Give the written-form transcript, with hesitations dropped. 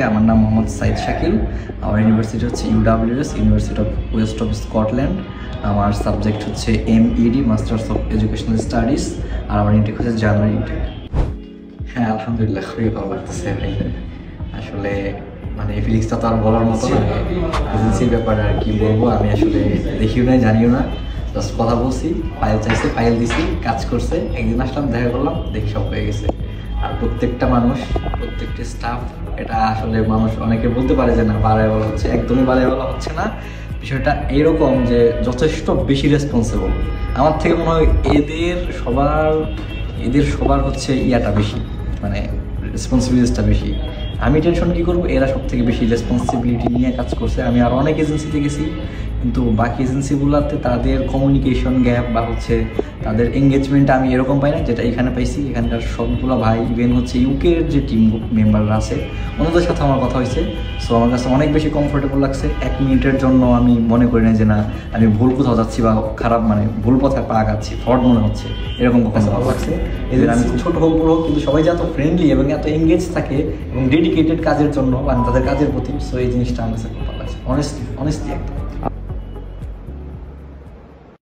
আমার নাম মোহাম্মদ সাইদ শাকিল। আমার ইউনিভার্সিটি হচ্ছে UWS, university of west of Scotland. আমার সাবজেক্ট হচ্ছে MED, masters of educational studies. আর আমার ইনটেক হচ্ছে জানুয়ারি ইনটেক। হ্যাঁ, আলহামদুলিল্লাহ খুবই ভালো লাগতেছে ভাই। আসলে মানে এই ফিলিংসটা তো আর বলার মতো না। এজেন্সির ব্যাপারে আর কি বলবো, আমি আসলে দেখিও না, জানিও না, জাস্ট কথা বলছি, ফাইল চাইছে, ফাইল দিছি, কাজ করছে, একদিন আসলাম, দেখা করলাম, দেখি সব হয়ে গেছে। আর প্রত্যেকটা মানুষ, প্রত্যেকটা স্টাফ, এটা আসলে মানুষ অনেকে বলতে পারে যে না বাড়ায় বলা হচ্ছে, একদমই বাড়ায় বলা হচ্ছে না। বিষয়টা এইরকম যে যথেষ্ট বেশি রেসপন্সিবল। আমার থেকে মনে হয় এদের সবার হচ্ছে ইয়াটা বেশি, মানে রেসপন্সিবিলিটিসটা বেশি। আমি টেনশন কী করবো, এরা সব থেকে বেশি রেসপন্সিবিলিটি নিয়ে কাজ করছে। আমি আর অনেক এজেন্সিতে গেছি, কিন্তু বাকি এজেন্সিগুলোতে তাদের কমিউনিকেশন গ্যাপ বা হচ্ছে তাদের এঙ্গেজমেন্ট আমি এরকম পাই না যেটা এখানে পাইছি। এখানকার সবগুলো ভাই, ইভেন হচ্ছে ইউকের যে টিম মেম্বাররা আছে ওনাদের সাথে আমার কথা হয়েছে। সো আমার কাছে অনেক বেশি কমফোর্টেবল লাগছে। 1 মিনিটের জন্য আমি মনে করি না যে না আমি ভুল কোথাও যাচ্ছি বা খারাপ, মানে ভুল পথে পা আগাচ্ছি, ফ্রড মনে হচ্ছে, এরকম কখনো ভালো লাগছে। এদের আমি ছোট হোক বড় হোক, কিন্তু সবাই যে এত ফ্রেন্ডলি এবং এত এঙ্গেজ থাকে এবং ডেডিকেটেড কাজের জন্য, মানে তাদের কাজের প্রতি। সো এই জিনিসটা আমার কাছে খুব ভালো লাগছে, অনেস্টলি একদম।